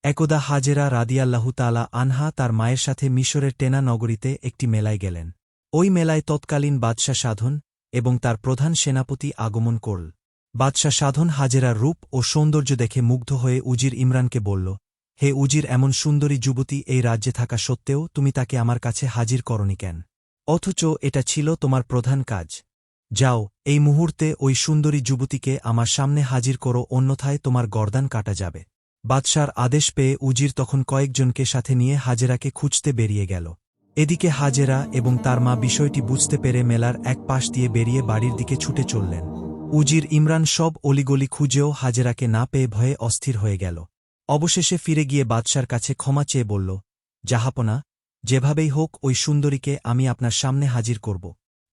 একদা হাজেরা রাদিয়াল্লাহু তাআলা আনহা তার মায়ের সাথে মিশরের টেনা নগরীতে একটি মেলায় গেলেন। ওই মেলায় তৎকালীন বাদশাহ সাধন এবং তার প্রধান সেনাপতি আগমন করল। বাদশাহ সাধন হাজেরার রূপ ও সৌন্দর্য দেখে মুগ্ধ হয়ে উজির ইমরানকে বলল, হে উজির, এমন সুন্দরী যুবতী এই রাজ্যে থাকা সত্ত্বেও তুমি তাকে আমার কাছে হাজির করনি কেন? অথচ এটা ছিল তোমার প্রধান কাজ। যাও, এই মুহূর্তে ওই সুন্দরী যুবতীকে আমার সামনে হাজির করো, অন্যথায় তোমার গর্দান কাটা যাবে। বাদশার আদেশ পেয়ে উজির তখন কয়েকজনকে সাথে নিয়ে হাজেরাকে খুঁজতে বেরিয়ে গেল। এদিকে হাজেরা এবং তার মা বিষয়টি বুঝতে পেরে মেলার এক পাশ দিয়ে বেরিয়ে বাড়ির দিকে ছুটে চললেন। উজির ইমরান সব অলিগলি খুঁজেও হাজেরাকে না পেয়ে ভয়ে অস্থির হয়ে গেল। অবশেষে ফিরে গিয়ে বাদশার কাছে ক্ষমা চেয়ে বলল, জাহাপনা, যেভাবেই হোক ওই সুন্দরীকে আমি আপনার সামনে হাজির করব।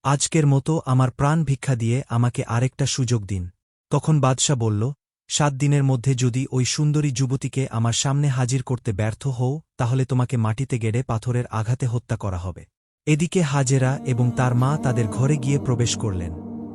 আজকের মতো আমার প্রাণ ভিক্ষা দিয়ে আমাকে আরেকটা সুযোগ দিন। তখন বাদশা বলল, 7 দিনের মধ্যে যদি ওই সুন্দরী যুবতীকে আমার সামনে হাজির করতে ব্যর্থ হও, তাহলে তোমাকে মাটিতে গেড়ে পাথরের আঘাতে হত্যা করা হবে। এদিকে হাজেরা এবং তার মা তাদের ঘরে গিয়ে প্রবেশ করলেন।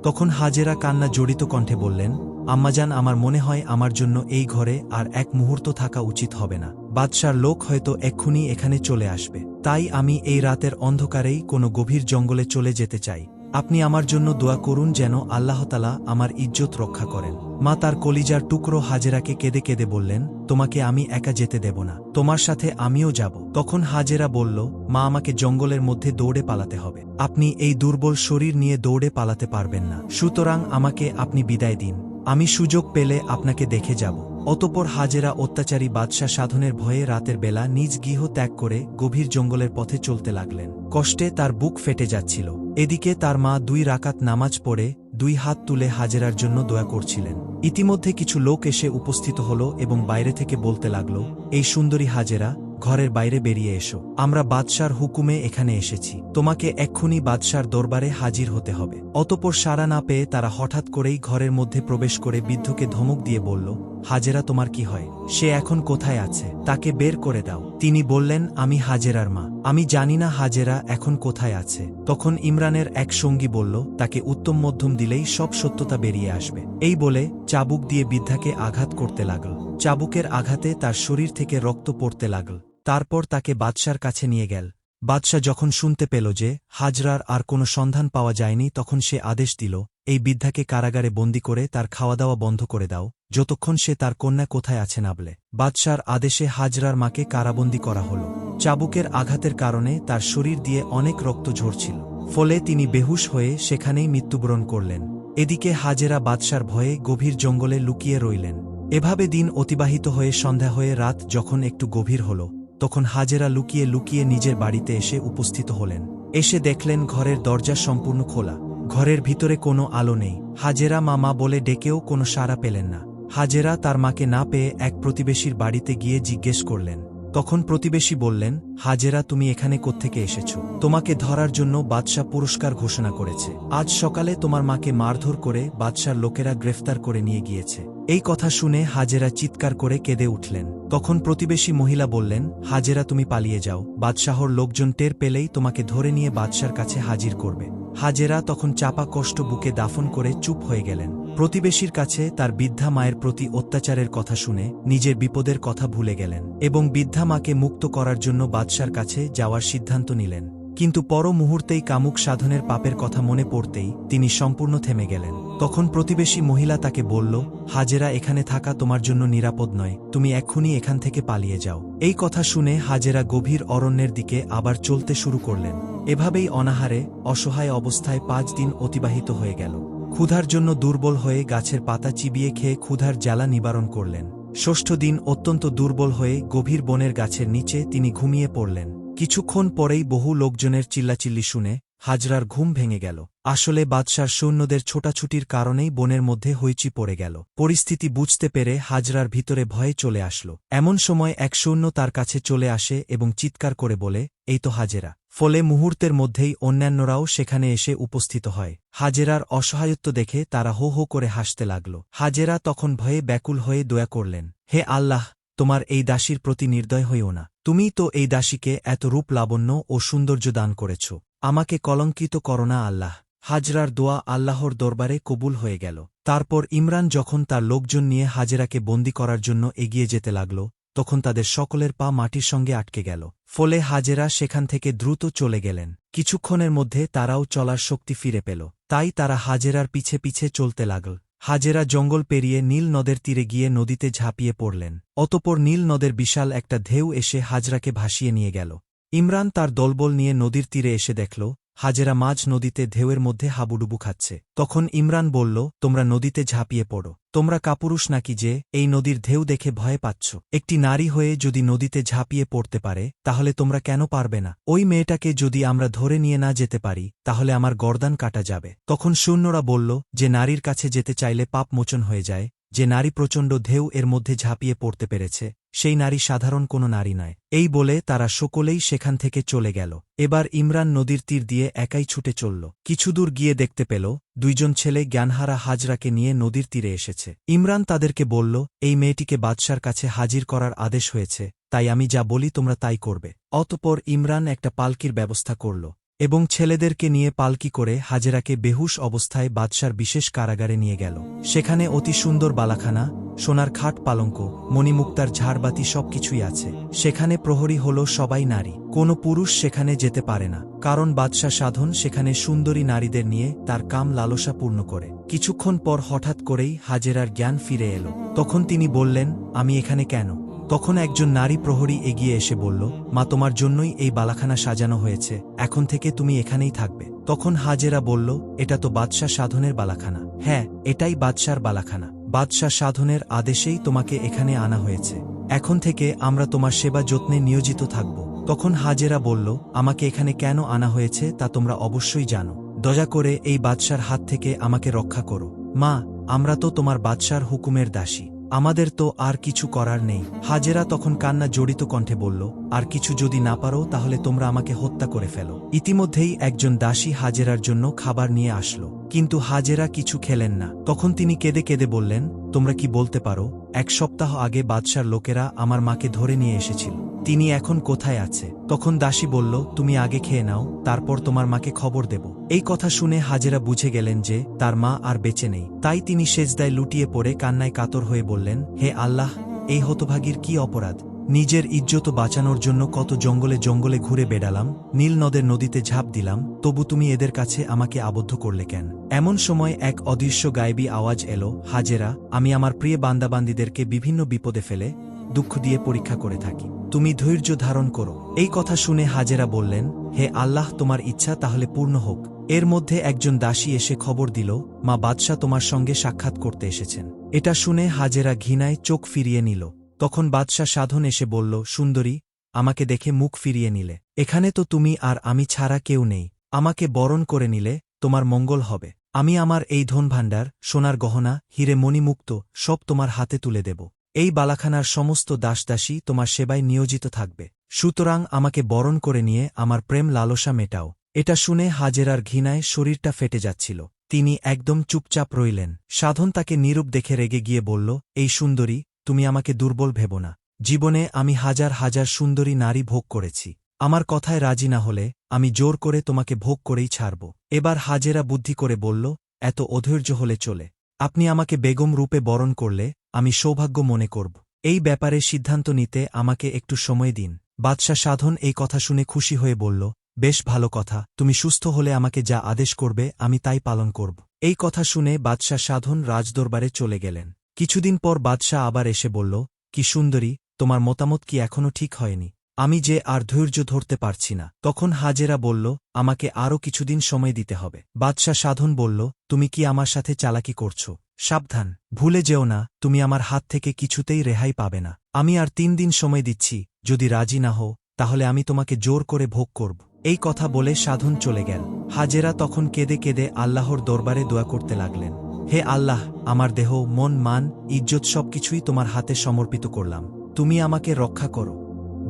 তখন হাজেরা কান্না জড়িত কণ্ঠে বললেন, আম্মাজান, আমার মনে হয় আমার জন্য এই ঘরে আর এক মুহূর্ত থাকা উচিত হবে না। বাদশার লোক হয়তো এক্ষুনি এখানে চলে আসবে। তাই আমি এই রাতের অন্ধকারেই কোনো গভীর জঙ্গলে চলে যেতে চাই। আপনি আমার জন্য দোয়া করুন যেন আল্লাহ তাআলা আমার ইজ্জত রক্ষা করেন। মা তার কলিজার টুকরো হাজেরাকে কেঁদে কেঁদে বললেন, তোমাকে আমি একা যেতে দেব না, তোমার সাথে আমিও যাব। তখন হাজেরা বলল, মা, আমাকে জঙ্গলের মধ্যে দৌড়ে পালাতে হবে। আপনি এই দুর্বল শরীর নিয়ে দৌড়ে পালাতে পারবেন না, সুতরাং আমাকে আপনি বিদায় দিন। আমি সুযোগ পেলে আপনাকে দেখে যাব। অতঃপর হাজেরা অত্যাচারী বাদশা সাধনের ভয়ে রাতের বেলা নিজ গৃহ ত্যাগ করে গভীর জঙ্গলের পথে চলতে লাগলেন। কষ্টে তার বুক ফেটে যাচ্ছিল। এদিকে তার মা 2 রাকাত নামাজ পড়ে 2 হাত তুলে হাজেরার জন্য দোয়া করছিলেন। ইতিমধ্যে কিছু লোক এসে উপস্থিত হল এবং বাইরে থেকে বলতে লাগল, এই সুন্দরী হাজেরা, ঘরের বাইরে বেরিয়ে এসো। আমরা বাদশার হুকুমে এখানে এসেছি, তোমাকে এক্ষুনি বাদশার দরবারে হাজির হতে হবে। অতঃপর সাড়া না পেয়ে তারা হঠাৎ করেই ঘরের মধ্যে প্রবেশ করে বৃদ্ধকে ধমক দিয়ে বলল, হাজেরা, তোমার কি হয়? সে এখন কোথায় আছে? তাকে বের করে দাও। তিনি বললেন, আমি হাজেরার মা, আমি জানি না হাজেরা এখন কোথায় আছে। তখন ইমরানের এক সঙ্গী বলল, তাকে উত্তম মধ্যম দিলেই সব সত্যতা বেরিয়ে আসবে। এই বলে চাবুক দিয়ে বৃদ্ধাকে আঘাত করতে লাগল। চাবুকের আঘাতে তার শরীর থেকে রক্ত পড়তে লাগল। তারপর তাকে বাদশার কাছে নিয়ে গেল। বাদশা যখন শুনতে পেল যে হাজরার আর কোনো সন্ধান পাওয়া যায়নি, তখন সে আদেশ দিল, এই বৃদ্ধাকে কারাগারে বন্দী করে তার খাওয়া দাওয়া বন্ধ করে দাও, যতক্ষণ সে তার কন্যা কোথায় আছে না বলে। বাদশার আদেশে হাজরার মাকে কারাবন্দী করা হল। চাবুকের আঘাতের কারণে তার শরীর দিয়ে অনেক রক্ত ঝরছিল, ফলে তিনি বেহুশ হয়ে সেখানেই মৃত্যুবরণ করলেন। এদিকে হাজেরা বাদশার ভয়ে গভীর জঙ্গলে লুকিয়ে রইলেন। এভাবে দিন অতিবাহিত হয়ে সন্ধ্যা হয়ে রাত যখন একটু গভীর হল, তখন হাজেরা লুকিয়ে লুকিয়ে নিজের বাড়িতে এসে উপস্থিত হলেন। এসে দেখলেন ঘরের দরজা সম্পূর্ণ খোলা, ঘরের ভিতরে কোনো আলো নেই। হাজেরা মা মা বলে ডেকেও কোনো সাড়া পেলেন না। হাজেরা তার মাকে না পেয়ে এক প্রতিবেশীর বাড়িতে গিয়ে জিজ্ঞেস করলেন। তখন প্রতিবেশী বললেন, হাজেরা, তুমি এখানে কোত্থেকে এসেছো? তোমাকে ধরার জন্য বাদশাহ পুরস্কার ঘোষণা করেছে। আজ সকালে তোমার মাকে মারধর করে বাদশার লোকেরা গ্রেফতার করে নিয়ে গিয়েছে। এই কথা শুনে হাজেরা চিৎকার করে কেঁদে উঠলেন। তখন প্রতিবেশী মহিলা বললেন, হাজেরা, তুমি পালিয়ে যাও, বাদশাহর লোকজন টের পেলেই তোমাকে ধরে নিয়ে বাদশার কাছে হাজির করবে। হাজেরা তখন চাপা কষ্ট বুকে দাফন করে চুপ হয়ে গেলেন। প্রতিবেশীর কাছে তার বৃদ্ধা মায়ের প্রতি অত্যাচারের কথা শুনে নিজের বিপদের কথা ভুলে গেলেন এবং বৃদ্ধা মাকে মুক্ত করার জন্য বাদশার কাছে যাওয়ার সিদ্ধান্ত নিলেন। কিন্তু পর মুহূর্তেই কামুক সাধনের পাপের কথা মনে পড়তেই তিনি সম্পূর্ণ থেমে গেলেন। তখন প্রতিবেশী মহিলা তাকে বলল, হাজেরা, এখানে থাকা তোমার জন্য নিরাপদ নয়, তুমি এক্ষুনি এখান থেকে পালিয়ে যাও। এই কথা শুনে হাজেরা গভীর অরণ্যের দিকে আবার চলতে শুরু করলেন। এভাবেই অনাহারে অসহায় অবস্থায় 5 দিন অতিবাহিত হয়ে গেল। ক্ষুধার জন্য দুর্বল হয়ে গাছের পাতা চিবিয়ে খেয়ে ক্ষুধার জ্বালা নিবারণ করলেন। 6ষ্ঠ দিন অত্যন্ত দুর্বল হয়ে গভীর বনের গাছের নিচে তিনি ঘুমিয়ে পড়লেন। কিছুক্ষণ পরেই বহু লোকজনের চিল্লাচিল্লি শুনে হাজরার ঘুম ভেঙে গেল। আসলে বাদশার সৈন্যদের ছোটাছুটির কারণেই বনের মধ্যে হইচি পড়ে গেল। পরিস্থিতি বুঝতে পেরে হাজরার ভিতরে ভয়ে চলে আসলো। এমন সময় এক সৈন্য তার কাছে চলে আসে এবং চিৎকার করে বলে, এই তো হাজেরা। ফলে মুহূর্তের মধ্যেই অন্যান্যরাও সেখানে এসে উপস্থিত হয়। হাজেরার অসহায়ত্ব দেখে তারা হো হো করে হাসতে লাগল। হাজেরা তখন ভয়ে ব্যাকুল হয়ে দোয়া করলেন, হে আল্লাহ, তোমার এই দাসীর প্রতি নির্দয় হইও না। তুমিই তো এই দাসীকে এত রূপ লাবণ্য ও সৌন্দর্য দান করেছ, আমাকে কলঙ্কিত করো না আল্লাহ। হাজরার দোয়া আল্লাহর দরবারে কবুল হয়ে গেল। তারপর ইমরান যখন তার লোকজন নিয়ে হাজেরাকে বন্দী করার জন্য এগিয়ে যেতে লাগল, তখন তাদের সকলের পা মাটির সঙ্গে আটকে গেল। ফলে হাজেরা সেখান থেকে দ্রুত চলে গেলেন। কিছুক্ষণের মধ্যে তারাও চলার শক্তি ফিরে পেল। তাই তারা হাজেরার পিছে পিছে চলতে লাগল। হাজেরা জঙ্গল পেরিয়ে নীল নদের তীরে গিয়ে নদীতে ঝাঁপিয়ে পড়লেন। অতঃপর নীল নদের বিশাল একটা ঢেউ এসে হাজরাকে ভাসিয়ে নিয়ে গেল। ইমরান তার দলবল নিয়ে নদীর তীরে এসে দেখল হাজেরা মাঝ নদীতে ঢেউয়ের মধ্যে হাবুডুবু খাচ্ছে। তখন ইমরান বলল, তোমরা নদীতে ঝাঁপিয়ে পড়ো। তোমরা কাপুরুষ নাকি যে এই নদীর ঢেউ দেখে ভয় পাচ্ছ? একটি নারী হয়ে যদি নদীতে ঝাঁপিয়ে পড়তে পারে তাহলে তোমরা কেন পারবে না? ওই মেয়েটাকে যদি আমরা ধরে নিয়ে না যেতে পারি তাহলে আমার গর্দান কাটা যাবে। তখন সৈন্যরা বলল, যে নারীর কাছে যেতে চাইলে পাপ মোচন হয়ে যায়, যে নারী প্রচণ্ড ঢেউ এর মধ্যে ঝাঁপিয়ে পড়তে পেরেছে সেই নারী সাধারণ কোনো নারী নয়। এই বলে তারা সকলেই সেখান থেকে চলে গেল। এবার ইমরান নদীর তীর দিয়ে একাই ছুটে চলল। কিছুদূর গিয়ে দেখতে পেল দুইজন ছেলে জ্ঞানহারা হাজরাকে নিয়ে নদীর তীরে এসেছে। ইমরান তাদেরকে বলল, এই মেয়েটিকে বাদশার কাছে হাজির করার আদেশ হয়েছে, তাই আমি যা বলি তোমরা তাই করবে। অতঃপর ইমরান একটা পালকির ব্যবস্থা করল এবং ছেলেদেরকে নিয়ে পালকি করে হাজেরাকে বেহুশ অবস্থায় বাদশার বিশেষ কারাগারে নিয়ে গেল। সেখানে অতি সুন্দর বালাখানা, সোনার খাট পালঙ্ক, মণিমুক্তার ঝাড়বাতি সবকিছুই আছে। সেখানে প্রহরী হল সবাই নারী, কোনো পুরুষ সেখানে যেতে পারে না, কারণ বাদশা সাধন সেখানে সুন্দরী নারীদের নিয়ে তার কাম লালসা পূর্ণ করে। কিছুক্ষণ পর হঠাৎ করেই হাজেরার জ্ঞান ফিরে এলো। তখন তিনি বললেন, আমি এখানে কেন? তখন একজন নারী প্রহরী এগিয়ে এসে বলল, মা, তোমার জন্যই এই বালাখানা সাজানো হয়েছে, এখন থেকে তুমি এখানেই থাকবে। তখন হাজেরা বলল, এটা তো বাদশা সাধনের বালাখানা। হ্যাঁ, এটাই বাদশার বালাখানা। বাদশা সাধনের আদেশেই তোমাকে এখানে আনা হয়েছে। এখন থেকে আমরা তোমার সেবা যত্নে নিয়োজিত থাকব। তখন হাজেরা বলল, আমাকে এখানে কেন আনা হয়েছে তা তোমরা অবশ্যই জানো। দয়া করে এই বাদশার হাত থেকে আমাকে রক্ষা করো। মা, আমরা তো তোমার বাদশার হুকুমের দাসী, আমাদের তো আর কিছু করার নেই। হাজেরা তখন কান্না জড়িত কণ্ঠে বলল, আর কিছু যদি না পারো তাহলে তোমরা আমাকে হত্যা করে ফেলো। ইতিমধ্যেই একজন দাসী হাজেরার জন্য খাবার নিয়ে আসলো, কিন্তু হাজেরা কিছু খেলেন না। তখন তিনি কেঁদে কেঁদে বললেন, তোমরা কি বলতে পারো, 1 সপ্তাহ আগে বাদশার লোকেরা আমার মাকে ধরে নিয়ে এসেছিল, তিনি এখন কোথায় আছে? তখন দাসী বলল, তুমি আগে খেয়ে নাও, তারপর তোমার মাকে খবর দেব। এই কথা শুনে হাজেরা বুঝে গেলেন যে তার মা আর বেঁচে নেই। তাই তিনি সেজদায় লুটিয়ে পড়ে কান্নায় কাতর হয়ে বললেন, হে আল্লাহ, এই হতভাগীর কি অপরাধ? নিজের ইজ্জত বাঁচানোর জন্য কত জঙ্গলে জঙ্গলে ঘুরে বেড়ালাম, নীল নদের নদীতে ঝাঁপ দিলাম, তবু তুমি এদের কাছে আমাকে আবদ্ধ করলে কেন? এমন সময় এক অদৃশ্য গায়েবী আওয়াজ এলো, হাজেরা, আমি আমার প্রিয় বান্দাবান্দীদেরকে বিভিন্ন বিপদে ফেলে দুঃখ দিয়ে পরীক্ষা করে থাকি, তুমি ধৈর্য ধারণ করো। এই কথা শুনে হাজেরা বললেন, হে আল্লাহ, তোমার ইচ্ছা তাহলে পূর্ণ হোক। এর মধ্যে একজন দাসী এসে খবর দিল, মা, বাদশা তোমার সঙ্গে সাক্ষাৎ করতে এসেছেন। এটা শুনে হাজেরা ঘৃণায় চোখ ফিরিয়ে নিল। তখন বাদশা সাধন এসে বলল, সুন্দরী, আমাকে দেখে মুখ ফিরিয়ে নিলে, এখানে তো তুমি আর আমি ছাড়া কেউ নেই, আমাকে বরণ করে নিলে তোমার মঙ্গল হবে। আমি আমার এই ধনভাণ্ডার, সোনার গহনা, হীরে মণিমুক্ত সব তোমার হাতে তুলে দেব। এই বালাখানার সমস্ত দাসদাসী তোমার সেবায় নিয়োজিত থাকবে, সুতরাং আমাকে বরণ করে নিয়ে আমার প্রেম লালসা মেটাও। এটা শুনে হাজেরার ঘৃণায় শরীরটা ফেটে যাচ্ছিল। তিনি একদম চুপচাপ রইলেন। সাধন তাকে নীরব দেখে রেগে গিয়ে বলল, এই সুন্দরী, তুমি আমাকে দুর্বল ভেবো না। জীবনে আমি হাজার হাজার সুন্দরী নারী ভোগ করেছি, আমার কথায় রাজি না হলে আমি জোর করে তোমাকে ভোগ করেই ছাড়ব। এবার হাজেরা বুদ্ধি করে বলল, এত অধৈর্য হলে চলে, আপনি আমাকে বেগম রূপে বরণ করলে আমি সৌভাগ্য মনে করব। এই ব্যাপারে সিদ্ধান্ত নিতে আমাকে একটু সময় দিন। বাদশা সাধন এই কথা শুনে খুশি হয়ে বলল, বেশ ভালো কথা, তুমি সুস্থ হলে আমাকে যা আদেশ করবে আমি তাই পালন করব। এই কথা শুনে বাদশা সাধন রাজদরবারে চলে গেলেন। কিছুদিন পর বাদশা আবার এসে বলল, কি সুন্দরী, তোমার মতামত কি এখনও ঠিক হয়নি? আমি যে আর ধৈর্য ধরতে পারছি না। তখন হাজেরা বলল, আমাকে আরও কিছুদিন সময় দিতে হবে। বাদশা সাধন বলল, তুমি কি আমার সাথে চালাকি করছো? সাবধান, ভুলে যেও না, তুমি আমার হাত থেকে কিছুতেই রেহাই পাবে না। আমি আর 3 দিন সময় দিচ্ছি, যদি রাজি না হও তাহলে আমি তোমাকে জোর করে ভোগ করব। এই কথা বলে সাধন চলে গেল। হাজেরা তখন কেঁদে কেঁদে আল্লাহর দরবারে দোয়া করতে লাগলেন, হে আল্লাহ, আমার দেহ, মন, মান, ইজ্জত সবকিছুই তোমার হাতে সমর্পিত করলাম, তুমি আমাকে রক্ষা করো।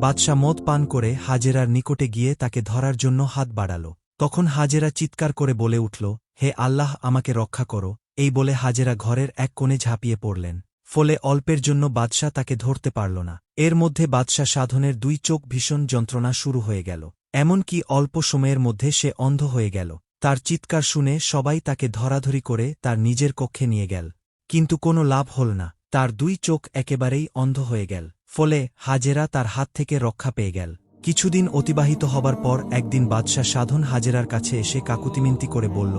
বাদশা মদ পান করে হাজেরার নিকটে গিয়ে তাকে ধরার জন্য হাত বাড়াল। তখন হাজেরা চিৎকার করে বলে উঠল, হে আল্লাহ, আমাকে রক্ষা করো। এই বলে হাজেরা ঘরের এক কোণে ঝাঁপিয়ে পড়লেন। ফলে অল্পের জন্য বাদশা তাকে ধরতে পারল না। এর মধ্যে বাদশা সাধনের 2 চোখ ভীষণ যন্ত্রণা শুরু হয়ে গেল, এমনকি অল্প সময়ের মধ্যে সে অন্ধ হয়ে গেল। তার চিৎকার শুনে সবাই তাকে ধরাধরি করে তার নিজের কক্ষে নিয়ে গেল, কিন্তু কোনো লাভ হল না, তার 2 চোখ একেবারেই অন্ধ হয়ে গেল। ফলে হাজেরা তার হাত থেকে রক্ষা পেয়ে গেল। কিছুদিন অতিবাহিত হবার পর একদিন বাদশাহ সাধন হাজেরার কাছে এসে কাকুতিমিনতি করে বলল,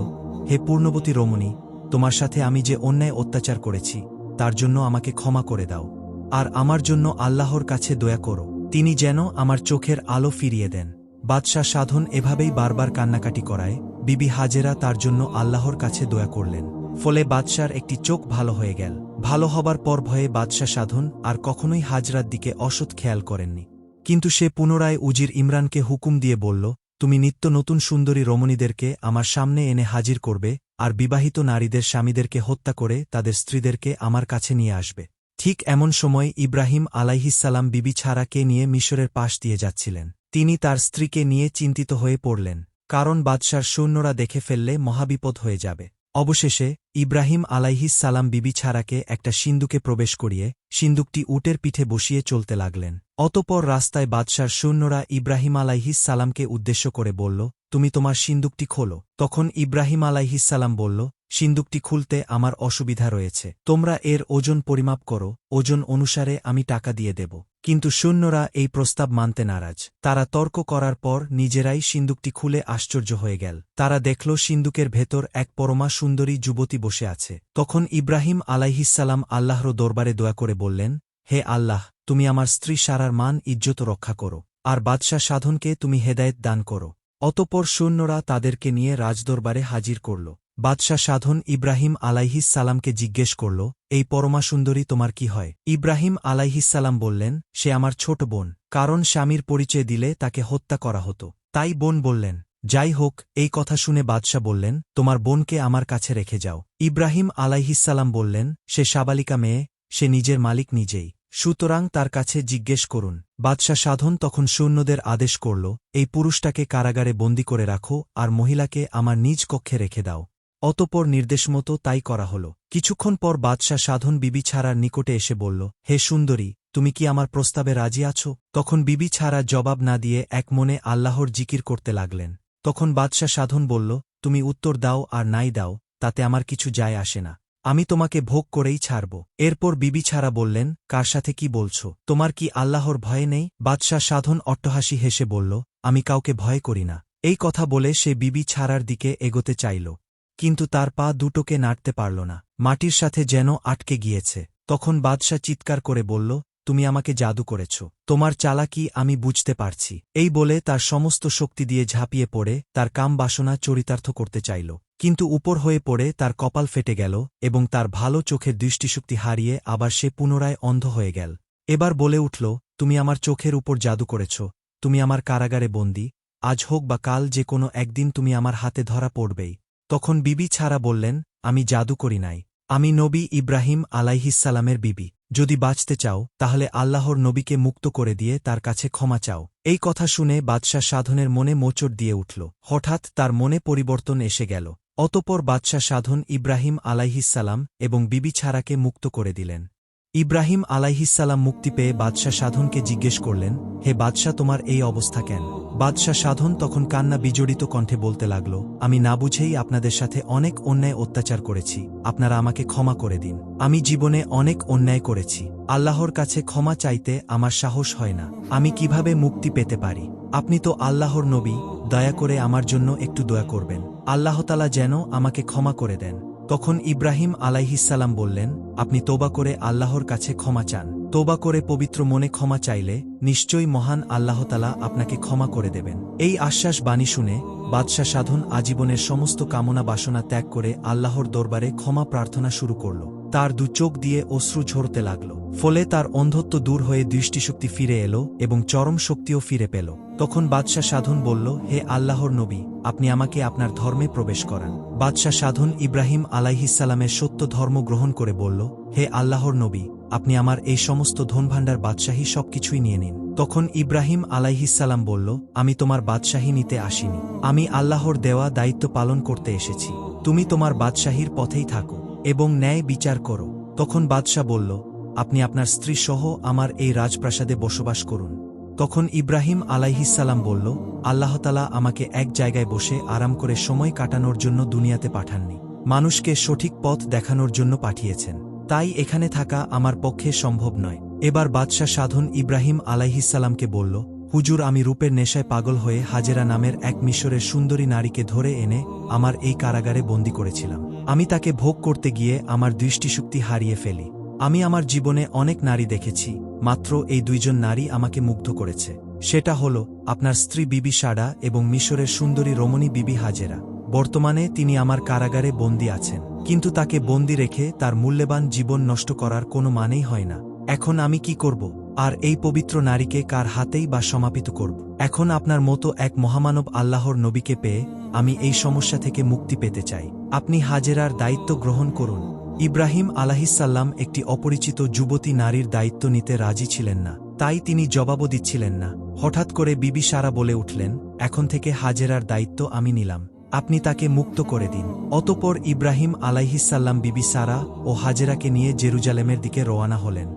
হে পূর্ণবতী রমণী, তোমার সাথে আমি যে অন্যায় অত্যাচার করেছি তার জন্য আমাকে ক্ষমা করে দাও, আর আমার জন্য আল্লাহর কাছে দয়া করো, তিনি যেন আমার চোখের আলো ফিরিয়ে দেন। বাদশাহ সাধন এভাবেই বারবার কান্নাকাটি করায় বিবি হাজেরা তার জন্য আল্লাহর কাছে দয়া করলেন। ফলে বাদশার একটি চোখ ভালো হয়ে গেল। ভালো হবার পর ভয়ে বাদশাহ সাধন আর কখনোই হাজরার দিকে অসৎ খেয়াল করেননি। কিন্তু সে পুনরায় উজির ইমরানকে হুকুম দিয়ে বলল, তুমি নিত্য নতুন সুন্দরী রমণীদেরকে আমার সামনে এনে হাজির করবে, আর বিবাহিত নারীদের স্বামীদেরকে হত্যা করে তাদের স্ত্রীদেরকে আমার কাছে নিয়ে আসবে। ঠিক এমন সময় ইব্রাহিম আলাইহিসসালাম বিবি ছারাকে নিয়ে মিশরের পাশ দিয়ে যাচ্ছিলেন। তিনি তার স্ত্রীকে নিয়ে চিন্তিত হয়ে পড়লেন, কারণ বাদশার সৈন্যরা দেখে ফেললে মহাবিপদ হয়ে যাবে। অবশেষে ইব্রাহিম আলাইহিসসালাম বিবি ছারাকে একটা সিন্দুকে প্রবেশ করিয়ে সিন্দুকটি উটের পিঠে বসিয়ে চলতে লাগলেন। অতঃপর রাস্তায় বাদশার সৈন্যরা ইব্রাহিম আলাইহিসসালামকে উদ্দেশ্য করে বলল, তুমি তোমার সিন্দুকটি খোলো। তখন ইব্রাহিম আলাইহিসসালাম বলল, সিন্দুকটি খুলতে আমার অসুবিধা রয়েছে, তোমরা এর ওজন পরিমাপ করো, ওজন অনুসারে আমি টাকা দিয়ে দেব। কিন্তু সৈন্যরা এই প্রস্তাব মানতে নারাজ। তারা তর্ক করার পর নিজেরাই সিন্দুকটি খুলে আশ্চর্য হয়ে গেল। তারা দেখল সিন্দুকের ভেতর এক পরমা সুন্দরী যুবতী বসে আছে। তখন ইব্রাহিম আলাইহিসসালাম আল্লাহর দরবারে দয়া করে বললেন, হে আল্লাহ, তুমি আমার স্ত্রী সারার মান ইজ্জত রক্ষা করো, আর বাদশাহ সাধনকে তুমি হেদায়েত দান করো। অতঃপর সৈন্যরা তাদেরকে নিয়ে রাজদরবারে হাজির করল। বাদশাহ সাধন ইব্রাহিম আলাইহিসসালামকে জিজ্ঞেস করল, এই পরমা সুন্দরী তোমার কি হয়? ইব্রাহিম আলাইহিসসালাম বললেন, সে আমার ছোট বোন, কারণ স্বামীর পরিচয় দিলে তাকে হত্যা করা হতো, তাই বোন বললেন। যাই হোক, এই কথা শুনে বাদশাহ বললেন, তোমার বোনকে আমার কাছে রেখে যাও। ইব্রাহিম আলাইহিসসালাম বললেন, সে সাবালিকা মেয়ে, সে নিজের মালিক নিজেই, সুতরাং তার কাছে জিজ্ঞেস করুন। বাদশাহ সাধন তখন সৈন্যদের আদেশ করল, এই পুরুষটাকে কারাগারে বন্দী করে রাখো, আর মহিলাকে আমার নিজ কক্ষে রেখে দাও। অতঃপর নির্দেশমতো তাই করা হল। কিছুক্ষণ পর বাদশাহ সাধন বিবি ছাড়ার নিকটে এসে বলল, হে সুন্দরী, তুমি কি আমার প্রস্তাবে রাজি আছো? তখন বিবি ছাড়া জবাব না দিয়ে এক মনে আল্লাহর জিকির করতে লাগলেন। তখন বাদশাহ সাধন বলল, তুমি উত্তর দাও আর নাই দাও, তাতে আমার কিছু যায় আসে না, আমি তোমাকে ভোগ করেই ছাড়ব। এরপর বিবি ছাড়া বললেন, কার সাথে কি বলছ? তোমার কি আল্লাহর ভয় নেই? বাদশাহ সাধন অট্টহাসি হেসে বলল, আমি কাউকে ভয় করি না। এই কথা বলে সে বিবি ছাড়ার দিকে এগোতে চাইল, কিন্তু তার পা দুটোকে নাড়তে পারল না, মাটির সাথে যেন আটকে গিয়েছে। তখন বাদশাহ চিৎকার করে বলল, তুমি আমাকে জাদু করেছ, তোমার চালাকি আমি বুঝতে পারছি। এই বলে তার সমস্ত শক্তি দিয়ে ঝাঁপিয়ে পড়ে তার কাম বাসনা চরিতার্থ করতে চাইল, কিন্তু উপর হয়ে পড়ে তার কপাল ফেটে গেল এবং তার ভালো চোখের দৃষ্টিশক্তি হারিয়ে আবার সে পুনরায় অন্ধ হয়ে গেল। এবার বলে উঠল, তুমি আমার চোখের উপর জাদু করেছ, তুমি আমার কারাগারে বন্দী, আজ হোক বা কাল যে কোনো একদিন তুমি আমার হাতে ধরা পড়বেই। তখন বিবি ছাড়া বললেন, আমি জাদু করি নাই, আমি নবী ইব্রাহিম আলাইহিসসালামের বিবি। যদি বাঁচতে চাও তাহলে আল্লাহর নবীকে মুক্ত করে দিয়ে তার কাছে ক্ষমা চাও। এই কথা শুনে বাদশাহ সাধনের মনে মোচড় দিয়ে উঠল। হঠাৎ তার মনে পরিবর্তন এসে গেল। অতঃপর বাদশাহ সাধন ইব্রাহিম আলাইহিসসালাম এবং বিবি ছাড়াকে মুক্ত করে দিলেন। ইব্রাহিম আলাইহিসসালাম মুক্তি পেয়ে বাদশাহ সাধনকে জিজ্ঞেস করলেন, হে বাদশাহ, তোমার এই অবস্থা কেন? বাদশাহ সাধন তখন কান্না বিজড়িত কণ্ঠে বলতে লাগল, আমি না বুঝেই আপনাদের সাথে অনেক অন্যায় অত্যাচার করেছি, আপনারা আমাকে ক্ষমা করে দিন। আমি জীবনে অনেক অন্যায় করেছি, আল্লাহর কাছে ক্ষমা চাইতে আমার সাহস হয় না, আমি কিভাবে মুক্তি পেতে পারি? আপনি তো আল্লাহর নবী, দয়া করে আমার জন্য একটু দয়া করবেন, আল্লাহতালা যেন আমাকে ক্ষমা করে দেন। তখন ইব্রাহিম আলাইহিসসালাম বললেন, আপনি তোবা করে আল্লাহর কাছে ক্ষমা চান, তোবা করে পবিত্র মনে ক্ষমা চাইলে নিশ্চয়ই মহান আল্লাহতালা আপনাকে ক্ষমা করে দেবেন। এই আশ্বাস বাণী শুনে বাদশাহ সাধন আজীবনের সমস্ত কামনা বাসনা ত্যাগ করে আল্লাহর দরবারে ক্ষমা প্রার্থনা শুরু করল। তার দু চোখ দিয়ে অশ্রু ঝরতে লাগল, ফলে তার অন্ধত্ব দূর হয়ে দৃষ্টিশক্তি ফিরে এলো এবং চরম শক্তিও ফিরে পেল। তখন বাদশাহ সাধন বলল, হে আল্লাহর নবী, আপনি আমাকে আপনার ধর্মে প্রবেশ করান। বাদশাহ সাধন ইব্রাহিম আলাইহিসসালামের সত্য ধর্ম গ্রহণ করে বলল, হে আল্লাহর নবী, আপনি আমার এই সমস্ত ধনভাণ্ডার বাদশাহী সবকিছুই নিয়ে নিন। তখন ইব্রাহিম আলাইহিসসালাম বলল, আমি তোমার বাদশাহী নিতে আসিনি, আমি আল্লাহর দেওয়া দায়িত্ব পালন করতে এসেছি, তুমি তোমার বাদশাহীর পথেই থাকো এবং ন্যায় বিচার করো। তখন বাদশাহ বলল, আপনি আপনার স্ত্রী সহ আমার এই রাজপ্রাসাদে বসবাস করুন। তখন ইব্রাহিম আলাইহিসসালাম বলল, আল্লাহতালা আমাকে এক জায়গায় বসে আরাম করে সময় কাটানোর জন্য দুনিয়াতে পাঠাননি, মানুষকে সঠিক পথ দেখানোর জন্য পাঠিয়েছেন, তাই এখানে থাকা আমার পক্ষে সম্ভব নয়। এবার বাদশাহ সাধন ইব্রাহিম আলাইহিসসালামকে বলল, হুজুর, আমি রূপের নেশায় পাগল হয়ে হাজেরা নামের এক মিশরের সুন্দরী নারীকে ধরে এনে আমার এই কারাগারে বন্দী করেছিলাম। আমি তাকে ভোগ করতে গিয়ে আমার দৃষ্টিশক্তি হারিয়ে ফেলি। আমি আমার জীবনে অনেক নারী দেখেছি, মাত্র এই দুইজন নারী আমাকে মুগ্ধ করেছে। সেটা হল আপনার স্ত্রী বিবি সারা এবং মিশরের সুন্দরী রমণী বিবি হাজেরা। বর্তমানে তিনি আমার কারাগারে বন্দী আছেন, কিন্তু তাকে বন্দী রেখে তার মূল্যবান জীবন নষ্ট করার কোনো মানেই হয় না। এখন আমি কি করব? আর এই পবিত্র নারীকে কার হাতেই বা সমাপিত করব? এখন আপনার মতো এক মহামানব আল্লাহর নবীকে পেয়ে আমি এই সমস্যা থেকে মুক্তি পেতে চাই। আপনি হাজেরার দায়িত্ব গ্রহণ করুন। ইব্রাহিম আলাইহিসসালাম একটি অপরিচিত যুবতী নারীর দায়িত্ব নিতে রাজি ছিলেন না, তাই তিনি জবাবও দিচ্ছিলেন না। হঠাৎ করে বিবি সারা বলে উঠলেন, এখন থেকে হাজেরার দায়িত্ব আমি নিলাম, আপনি তাকে মুক্ত করে দিন। অতঃপর ইব্রাহিম আলাইহিসসালাম বিবি সারা ও হাজেরাকে নিয়ে জেরুজালেমের দিকে রওয়ানা হলেন।